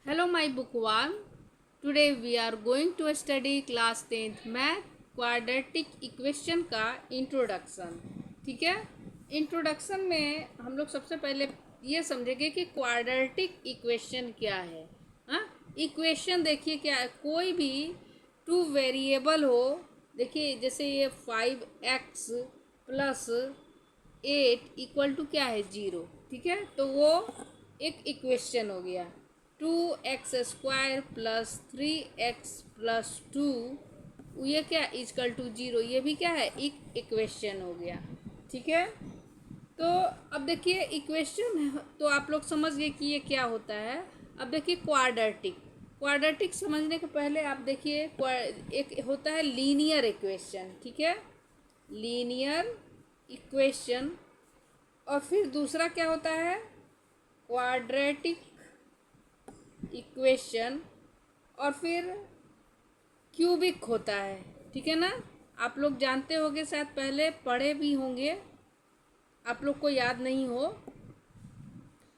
Hello my bookworm. Today we are going to study class 10th math quadratic equation का introduction. ठीक है. Introduction में हम लोग सबसे पहले ये समझेंगे कि क्वाड्रेटिक इक्वेशन क्या है. हाँ, इक्वेशन देखिए क्या है. कोई भी टू वेरिएबल हो. देखिए जैसे ये 5x प्लस 8 इक्वल टू क्या है 0. ठीक है, तो वो एक इक्वेशन हो गया. 2x² प्लस 3x प्लस 2 ये क्या इक्वल टू 0, ये भी क्या है एक इक्वेशन हो गया. ठीक है, तो अब देखिए इक्वेशन तो आप लोग समझ गए कि ये क्या होता है. अब देखिए क्वाड्रेटिक समझने के पहले आप देखिए एक होता है लीनियर इक्वेशन. ठीक है, लीनियर इक्वेशन. और फिर दूसरा क्या होता है क्वाड्रेटिक इक्वेशन. और फिर क्यूबिक होता है. ठीक है ना, आप लोग जानते होंगे, शायद पहले पढ़े भी होंगे, आप लोग को याद नहीं हो.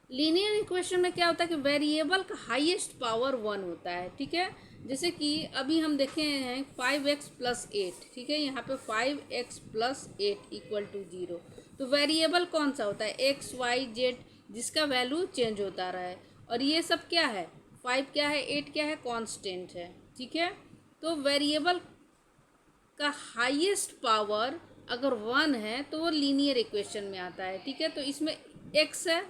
लीनियर इक्वेशन में क्या होता है कि वेरिएबल का हाईएस्ट पावर 1 होता है. ठीक है, जैसे कि अभी हम देखे हैं 5x प्लस 8. ठीक है, यहाँ पे 5x प्लस 8 इक्वल टू 0. तो वेरिएबल कौन सा होता है x y z, जिसका वैल्यू चेंज होता रहा है. और ये सब क्या है, 5 क्या है, 8 क्या है, कांस्टेंट है. ठीक है, तो वेरिएबल का हाईएस्ट पावर अगर 1 है तो वो लीनियर इक्वेशन में आता है. ठीक है, तो इसमें x है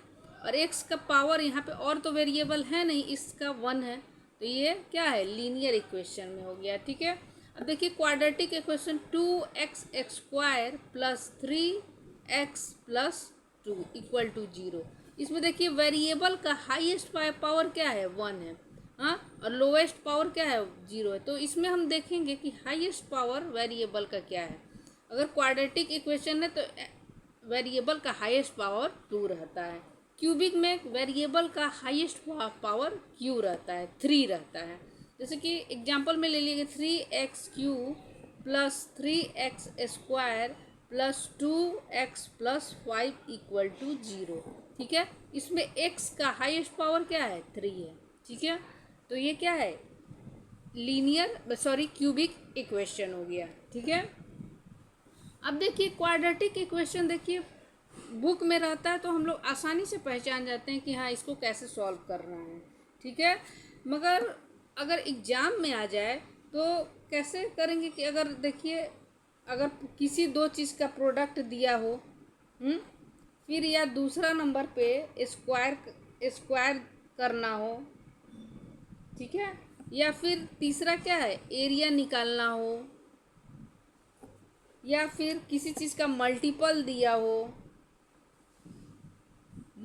और x का पावर यहाँ पे और तो वेरिएबल है नहीं, इसका 1 है, तो ये क्या है लीनियर इक्वेशन में हो गया. ठीक है, अब देखिए quadratic equation 2x² plus 3x plus 2 equal to 0. इसमें देखिए वेरिएबल का हाईएस्ट पावर क्या है 1 है. हाँ, और लोएस्ट पावर क्या है 0 है. तो इसमें हम देखेंगे कि हाईएस्ट पावर वेरिएबल का क्या है. अगर क्वाड्रेटिक इक्वेशन है तो वेरिएबल का हाईएस्ट पावर 2 रहता है. क्यूबिक में वेरिएबल का हाईएस्ट पावर क्यू रहता है, 3 रहता है. जैसे कि एग्जांपल में ले लीजिए 3x³ plus 3x² plus 2x plus 5 equal to 0. ठीक है, इसमें x का हाईएस्ट पावर क्या है 3 है. ठीक है, तो ये क्या है क्यूबिक इक्वेशन हो गया. ठीक है, अब देखिए क्वाड्रेटिक इक्वेशन देखिए बुक में रहता है तो हम लोग आसानी से पहचान जाते हैं कि हाँ इसको कैसे सॉल्व करना है. ठीक है, मगर अगर एग्ज़ाम में आ जाए तो कैसे करेंगे कि अगर देखिए अगर किसी दो चीज़ का प्रोडक्ट दिया हो, फिर या दूसरा नंबर पे स्क्वायर करना हो. ठीक है, या फिर तीसरा क्या है एरिया निकालना हो, या फिर किसी चीज़ का मल्टीपल दिया हो,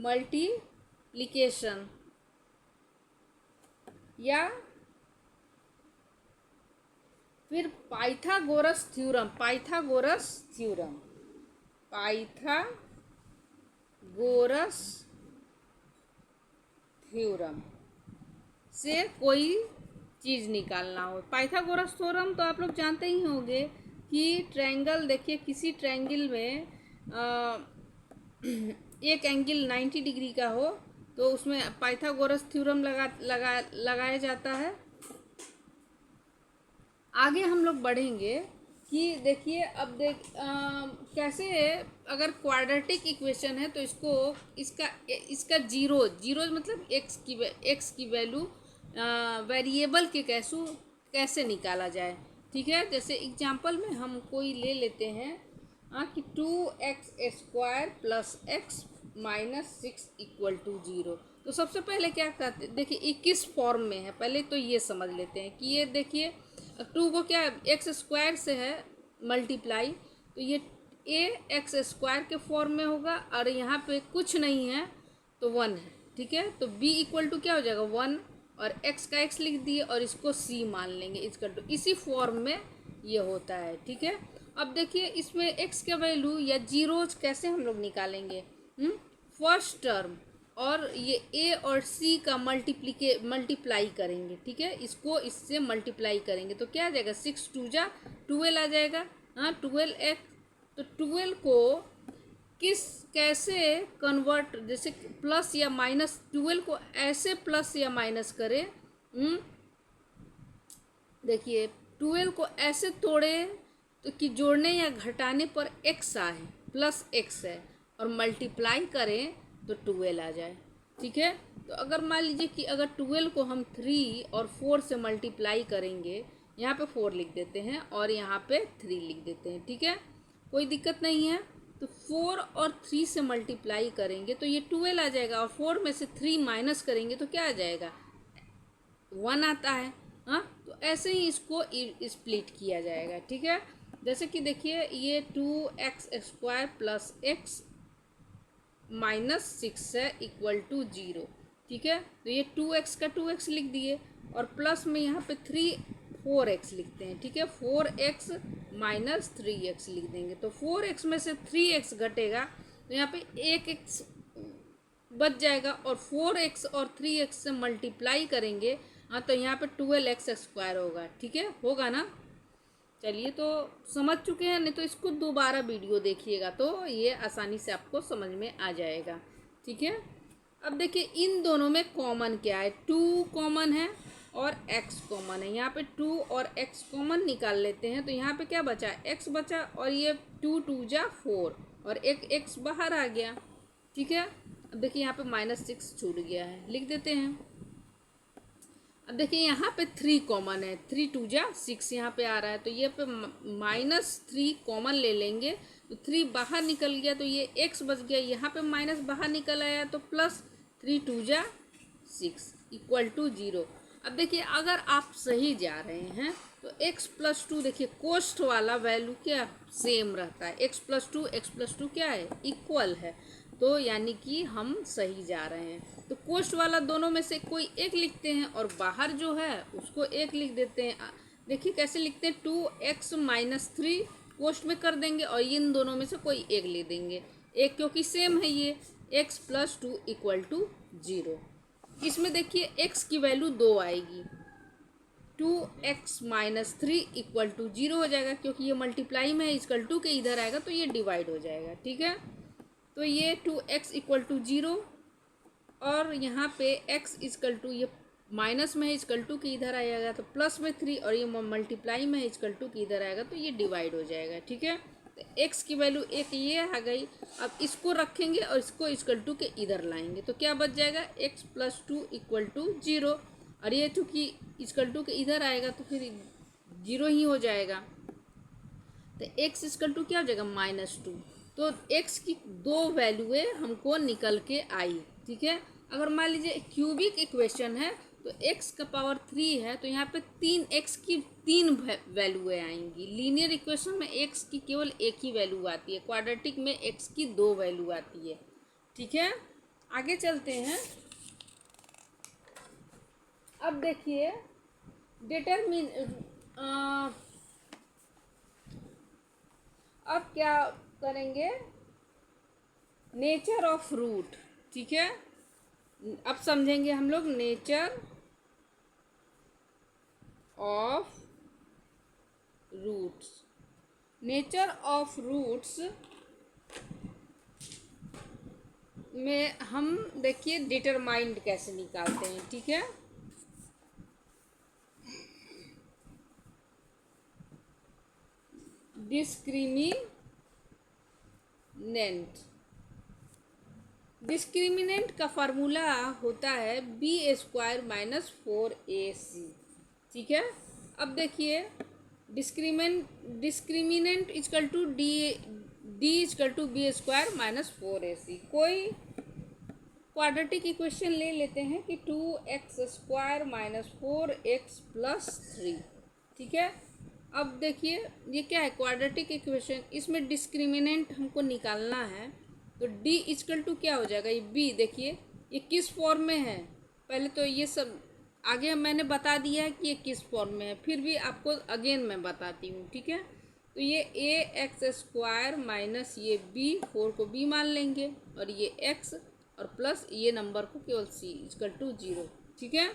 मल्टीप्लिकेशन, या फिर पाइथागोरस थ्योरम से कोई चीज़ निकालना हो. पाइथागोरस थ्योरम तो आप लोग जानते ही होंगे कि ट्रायंगल देखिए किसी ट्रायंगल में एक एंगल 90 डिग्री का हो तो उसमें पाइथागोरस थ्योरम लगाया जाता है. आगे हम लोग बढ़ेंगे कि देखिए अब कैसे अगर क्वाड्रेटिक इक्वेशन है तो इसका जीरो मतलब एक्स की वैल्यू वेरिएबल के कैसे निकाला जाए. ठीक है, जैसे एग्जांपल में हम कोई ले लेते हैं कि 2x² plus x minus 6 equal to 0. तो सबसे पहले क्या करते देखिए ये किस फॉर्म में है, पहले तो ये समझ लेते हैं कि ये देखिए 2 को क्या x² से है मल्टीप्लाई, तो ये x² के फॉर्म में होगा और यहाँ पे कुछ नहीं है तो 1 है. ठीक है, तो b इक्वल टू क्या हो जाएगा 1 और x का x लिख दिए और इसको c मान लेंगे इक्वल टू, इसी फॉर्म में ये होता है. ठीक है, अब देखिए इसमें x का वैल्यू या जीरोज कैसे हम लोग निकालेंगे. फर्स्ट टर्म और ये a और c का मल्टीप्लाई करेंगे. ठीक है, इसको इससे मल्टीप्लाई करेंगे तो क्या आ जाएगा 6 2 जा 12 आ जाएगा. हाँ 12x, तो 12 को कैसे कन्वर्ट, जैसे प्लस या माइनस, 12 को ऐसे प्लस या माइनस करें। देखिए 12 को ऐसे तोड़े तो कि जोड़ने या घटाने पर x आए, प्लस x है, और मल्टीप्लाई करें तो 12 आ जाए। ठीक है, तो अगर मान लीजिए कि अगर 12 को हम 3 और 4 से मल्टीप्लाई करेंगे, यहाँ पे 4 लिख देते हैं और यहाँ पे 3 लिख देते हैं। ठीक है, कोई दिक्कत नहीं है। तो 4 और 3 से मल्टीप्लाई करेंगे तो ये 12 आ जाएगा, और 4 में से 3 माइनस करेंगे तो क्या आ जाएगा, 1 आता है। हाँ, तो ऐसे ही इसको स्प्लिट किया जाएगा। ठीक है, जैसे कि देखिए ये 2x² प्लस x माइनस 6 है इक्वल टू 0। ठीक है, तो ये 2x का 2x लिख दिए, और प्लस में यहाँ पे 4x लिखते हैं। ठीक है, 4x माइनस 3x लिख देंगे, तो 4x में से 3x घटेगा तो यहाँ पे 1x बच जाएगा, और 4x और 3x से मल्टीप्लाई करेंगे हाँ तो यहाँ पे 12x² होगा। ठीक है, होगा ना। चलिए, तो समझ चुके हैं, नहीं तो इसको दोबारा वीडियो देखिएगा तो ये आसानी से आपको समझ में आ जाएगा। ठीक है, अब देखिए इन दोनों में कॉमन क्या है, 2 कॉमन है और x कॉमन है। यहाँ पे 2 और x कॉमन निकाल लेते हैं, तो यहाँ पे क्या बचा, x बचा, और ये 2 2 जा 4 और एक x बाहर आ गया। ठीक है, अब देखिए यहाँ पे -6 छूट गया है, लिख देते हैं। अब देखिए यहाँ पे 3 कॉमन है, 3 2 जा 6 यहाँ पे आ रहा है, तो ये पे -3 कॉमन ले लेंगे, तो 3 बाहर निकल गया तो ये x बच गया, यहाँ पे माइनस बाहर निकल आया तो प्लस 3 2 जा 6 इक्वल टू 0। अब देखिए अगर आप सही जा रहे हैं तो x + 2, देखिए कोस्ट वाला वैल्यू क्या सेम रहता है, x + 2 क्या है, इक्वल है, तो यानी कि हम सही जा रहे हैं। तो कोस्ट वाला दोनों में से कोई एक लिखते हैं, और बाहर जो है उसको एक लिख देते हैं। देखिए कैसे लिखते हैं, 2x - 3 कोस्ट में कर देंगे, और इन दोनों में से कोई एक लिख देंगे, एक क्योंकि सेम है ये, x + 2 इक्वल टू 0। इसमें देखिए x की वैल्यू 2 आएगी, 2x - 3 इक्वल टू 0 हो जाएगा, क्योंकि ये मल्टीप्लाई में है, इक्वल टू के इधर आएगा तो ये डिवाइड हो जाएगा। ठीक है, तो ये 2x इक्वल टू 0, और यहाँ पे x इक्वल टू, ये माइनस में है, इक्वल टू के इधर आएगा तो प्लस में 3, और ये मल्टीप्लाई में है, इक्वल टू के इधर आएगा तो ये डिवाइड हो जाएगा। ठीक है, तो x की वैल्यू एक ये आ गई। अब इसको रखेंगे और इसको इक्वल टू के इधर लाएंगे तो क्या बच जाएगा, x + 2 इक्वल टू 0, और ये चूँकि इक्वल टू के इधर आएगा तो फिर 0 ही हो जाएगा, तो x इक्वल टू क्या हो जाएगा, -2। तो x की 2 वैल्यूएँ हमको निकल के आई। ठीक है, अगर मान लीजिए क्यूबिक इक्वेशन है तो x का पावर 3 है, तो यहाँ पे 3x की 3 वैल्यूएँ आएंगी। लीनियर इक्वेशन में x की केवल एक ही वैल्यू आती है, क्वाड्रेटिक में x की 2 वैल्यू आती है। ठीक है, आगे चलते हैं। अब देखिए अब क्या करेंगे, नेचर ऑफ रूट। ठीक है, अब समझेंगे हम लोग nature of roots. Nature of roots में हम देखिए डिटरमाइंड कैसे निकालते हैं। ठीक है, डिस्क्रिमिनेंट का फार्मूला होता है b² - 4ac। ठीक है, अब देखिए discriminant equal to d equal to b² - 4ac। कोई क्वाड्रेटिक इक्वेशन ले लेते हैं कि 2x² - 4x + 3। ठीक है, अब देखिए ये क्या है, क्वाड्रेटिक इक्वेशन, इसमें डिस्क्रिमिनेंट हमको निकालना है, तो d इक्वल टू क्या हो जाएगा, ये b, देखिए ये किस फॉर्म में है, पहले तो ये सब आगे मैंने बता दिया है कि ये किस फॉर्म में है, फिर भी आपको अगेन मैं बताती हूँ। ठीक है, तो ये ax² माइनस ये b, 4 को b मान लेंगे, और ये x और प्लस ये नंबर को केवल c इक्वल टू 0। ठीक है,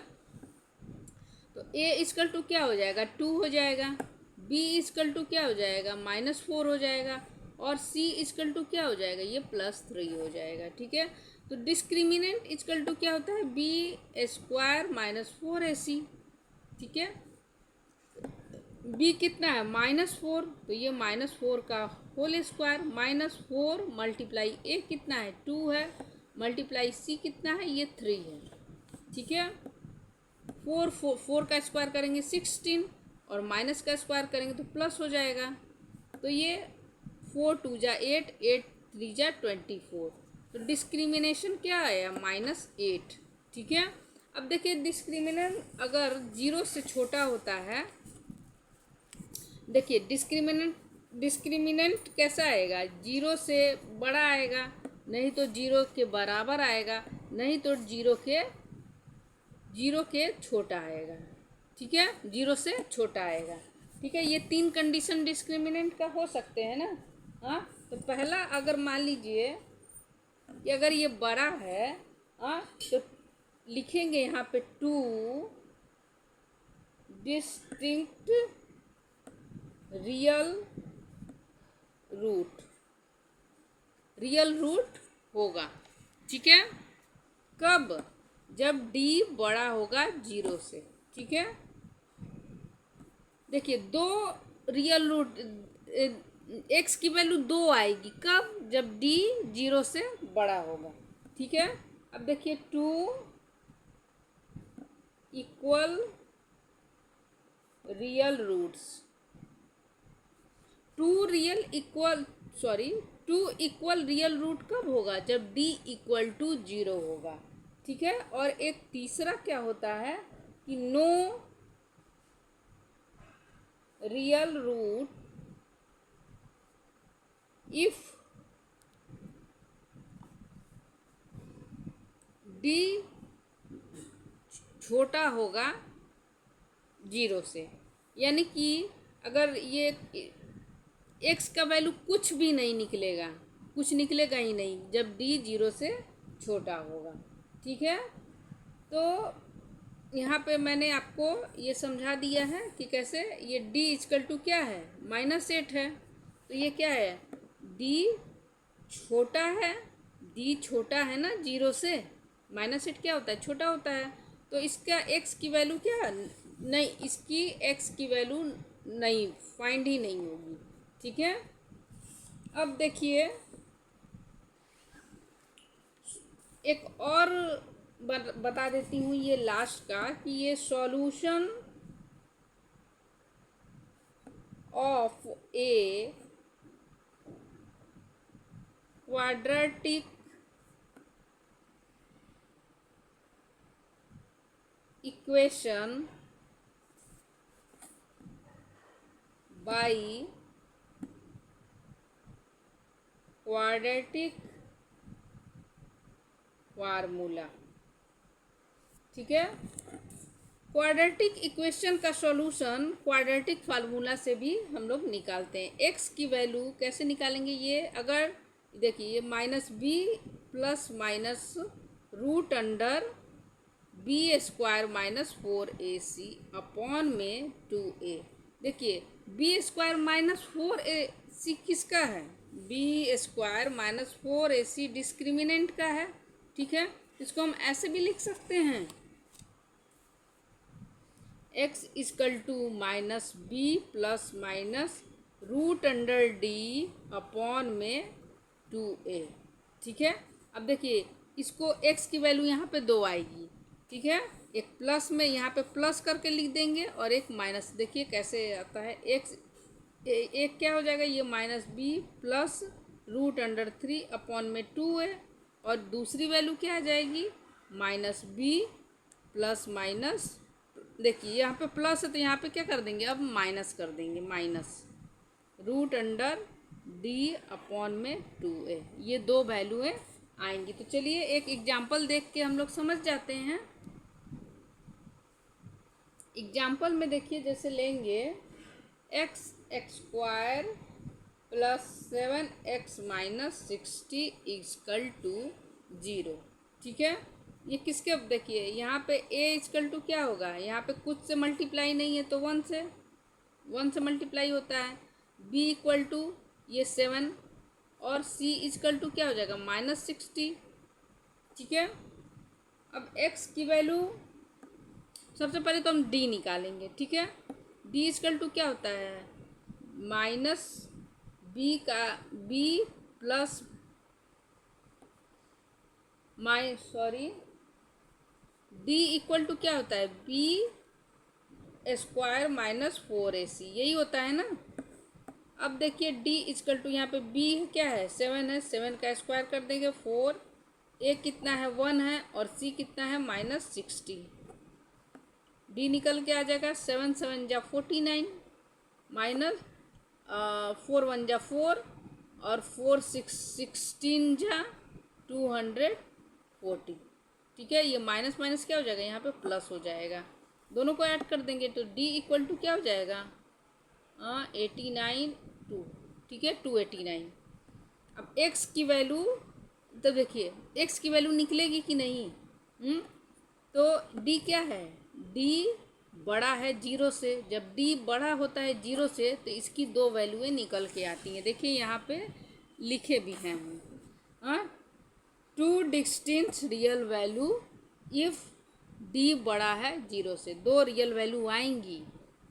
तो a इक्वल टू क्या हो जाएगा, 2 हो जाएगा, b इक्वल टू क्या हो जाएगा, -4 हो जाएगा, और c इक्वल टू क्या हो जाएगा, ये +3 हो जाएगा। ठीक है, तो डिस्क्रिमिनेंट इक्वल टू क्या होता है, b² - 4ac। ठीक है, b कितना है, -4, तो ये -4 का होल स्क्वायर, -4 मल्टीप्लाई a कितना है, 2 है, मल्टीप्लाई c कितना है, ये 3 है। ठीक है, 4 का स्क्वायर करेंगे 16 और माइनस का स्क्वायर करेंगे तो प्लस हो जाएगा। तो ये 4 2 जा 8, 8 3 जा 24, तो डिस्क्रिमिनेशन क्या आया, -8। ठीक है, अब देखिए डिस्क्रिमिनेंट अगर 0 से छोटा होता है, देखिए डिस्क्रिमिनेंट कैसा आएगा, 0 से बड़ा आएगा, नहीं तो 0 के बराबर आएगा, नहीं तो 0 के छोटा आएगा। ठीक है, 0 से छोटा आएगा। ठीक है, ये 3 कंडीशन डिस्क्रिमिनेंट का हो सकते हैं ना। हाँ, तो पहला अगर मान लीजिए कि अगर ये बड़ा है, हाँ, तो लिखेंगे यहाँ पे 2 डिस्टिंक्ट रियल रूट होगा। ठीक है, कब, जब d बड़ा होगा 0 से। ठीक है, देखिए 2 रियल रूट, x की वैल्यू 2 आएगी कब, जब d 0 से बड़ा होगा। ठीक है, अब देखिए 2 equal real roots, 2 equal real root कब होगा, जब d इक्वल टू 0 होगा। ठीक है, और एक तीसरा क्या होता है कि no real root if d छोटा होगा 0 से, यानी कि अगर ये x का वैल्यू कुछ भी नहीं निकलेगा, कुछ निकलेगा ही नहीं जब d 0 से छोटा होगा। ठीक है, तो यहाँ पे मैंने आपको ये समझा दिया है कि कैसे ये d इक्वल टू क्या है, -8 है, तो ये क्या है, d छोटा है, d छोटा है ना 0 से, -8 क्या होता है, छोटा होता है, तो इसका x की वैल्यू क्या, नहीं, इसकी x की वैल्यू नहीं, फाइंड ही नहीं होगी। ठीक है, अब देखिए एक और बता देती हूँ ये लास्ट का, कि ये solution of a quadratic equation by quadratic formula. ठीक है, क्वाड्रेटिक इक्वेशन का सॉल्यूशन क्वाड्रेटिक फार्मूला से भी हम लोग निकालते हैं। x की वैल्यू कैसे निकालेंगे, ये अगर देखिए -b ± root under b² - 4ac upon में 2a। देखिए b² - 4ac किसका है, b² - 4ac डिस्क्रिमिनेंट का है। ठीक है, इसको हम ऐसे भी लिख सकते हैं, x equal to -b ± root under d upon में 2a। ठीक है, अब देखिए इसको x की वैल्यू यहाँ पे 2 आएगी। ठीक है, एक प्लस में यहाँ पे प्लस करके लिख देंगे और एक माइनस, देखिए कैसे आता है, एक क्या हो जाएगा, ये -b रूट अंडर 3 अपॉन में 2a, और दूसरी वैल्यू क्या आ जाएगी, -b ± देखिए यहाँ पे प्लस है तो यहाँ पे क्या कर देंगे, अब माइनस कर देंगे, रूट अंडर d अपॉन में 2a, ये 2 वैल्यूएं आएंगी। तो चलिए एक एग्जाम्पल देख के हम लोग समझ जाते हैं। एग्जाम्पल में देखिए जैसे लेंगे x² + 7x - 60 = 0। ठीक है, ये किसके, अब देखिए यहाँ पे a इक्वल टू क्या होगा, यहाँ पे कुछ से मल्टीप्लाई नहीं है तो 1 से मल्टीप्लाई होता है। b इक्वल टू ये 7 और c इजकल टू क्या हो जाएगा -60। ठीक है, अब x की वैल्यू सबसे पहले तो हम d निकालेंगे। ठीक है, d इजकल टू क्या होता है माइनस b का b plus d equal to क्या होता है b स्क्वायर माइनस 4ac, यही होता है ना। अब देखिए d इजकल टू यहाँ पे b क्या है 7 है, 7 का स्क्वायर कर देंगे 4, a कितना है 1 है और c कितना है -60। d निकल के आ जाएगा 7 7 जा 49 माइनस 4 1 जा 4 और 4 6 16 जा 240। ठीक है, ये माइनस माइनस क्या हो जाएगा यहाँ पे प्लस हो जाएगा, दोनों को ऐड कर देंगे तो d इक्वल टू क्या हो जाएगा 89 2। ठीक है, 289। अब x की वैल्यू तो देखिए x की वैल्यू निकलेगी कि नहीं। तो d क्या है d बड़ा है 0 से, जब d बड़ा होता है 0 से तो इसकी दो वैल्यूएं निकल के आती हैं। देखिए यहाँ पे लिखे भी हैं हम two distinct real value if d बड़ा है 0 से, दो रियल वैल्यू आएंगी।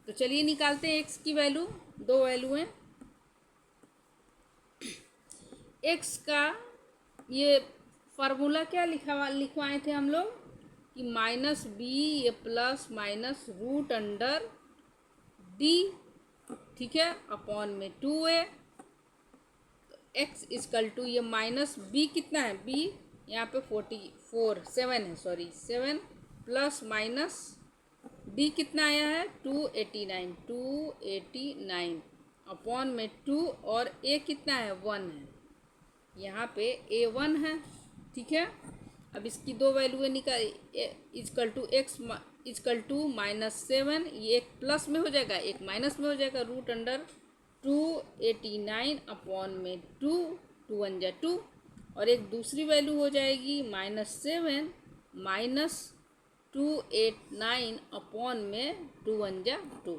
तो चलिए निकालते हैं x की वैल्यू, दो वैल्यू हैं। x का ये फार्मूला क्या लिखवाए थे हम लोग कि -b ये plus minus root under d। ठीक है, अपॉन में 2a। तो x इजकल टू ये माइनस b कितना है b यहाँ पे 7 है, सॉरी 7 प्लस माइनस d कितना आया है 289 अपॉन में 2 और a कितना है 1 है, यहाँ पे a1 है। ठीक है, अब इसकी दो वैल्यू निकाल equal to x equal to -7, ये एक प्लस में हो जाएगा एक माइनस में हो जाएगा, रूट अंडर 289 अपॉन में 2 2 1 जा 2 और एक दूसरी वैल्यू हो जाएगी -7 माइनस 289 अपॉन में 2 1 जा 2।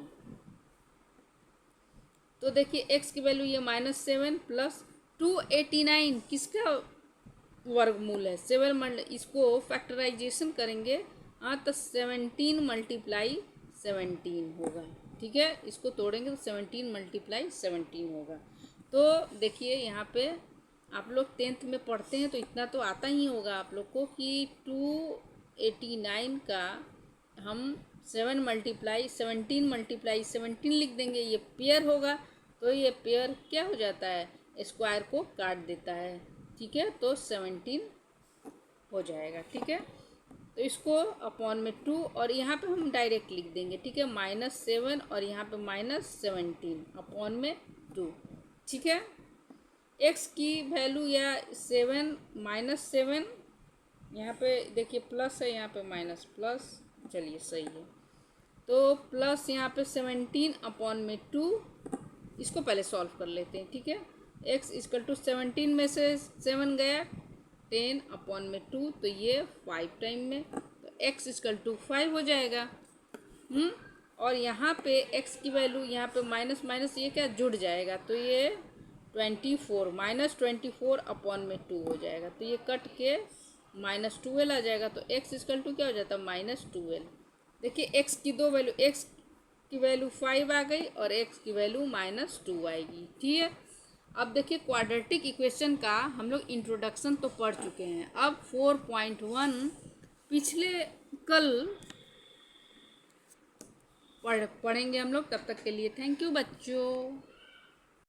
तो देखिए x की वैल्यू ये -7 प्लस 289 किसका वर्गमूल है 7 इसको फैक्टराइजेशन करेंगे तो 17 मल्टीप्लाई 17 होगा। ठीक है, इसको तोड़ेंगे तो 17 मल्टीप्लाई 17 होगा। तो देखिए यहाँ पे आप लोग 10th में पढ़ते हैं तो इतना तो आता ही होगा आप लोग को कि 289 का हम 17 मल्टीप्लाई 17 लिख देंगे, ये पेयर होगा तो ये पेयर क्या हो जाता है स्क्वायर को काट देता है। ठीक है, तो 17 हो जाएगा। ठीक है, तो इसको अपॉन में 2 और यहाँ पे हम डायरेक्ट लिख देंगे। ठीक है, -7 और यहाँ पे -17 अपॉन में 2। ठीक है, x की वैल्यू या 7 -7 यहाँ पे देखिए प्लस है, यहाँ पे माइनस प्लस, चलिए सही है। तो प्लस यहाँ पे 17 अपॉन में 2, इसको पहले सॉल्व कर लेते हैं। ठीक है, x इजकल टू 17 में से 7 गया 10 अपॉन में 2 तो ये 5 टाइम में, तो x इजकल टू 5 हो जाएगा। और यहाँ पे x की वैल्यू यहाँ पे माइनस माइनस ये क्या जुड़ जाएगा तो ये 24 -24 अपॉन में 2 हो जाएगा, तो ये कट के -12 आ जाएगा। तो x इजकल टू क्या हो जाता है -12। देखिए x की दो वैल्यू, x की वैल्यू 5 आ गई और x की वैल्यू -2 आएगी। ठीक है, अब देखिए क्वाड्रेटिक इक्वेशन का हम लोग इंट्रोडक्शन तो पढ़ चुके हैं, अब 4.1 पिछले कल पढ़ेंगे हम लोग। तब तक के लिए थैंक यू बच्चों।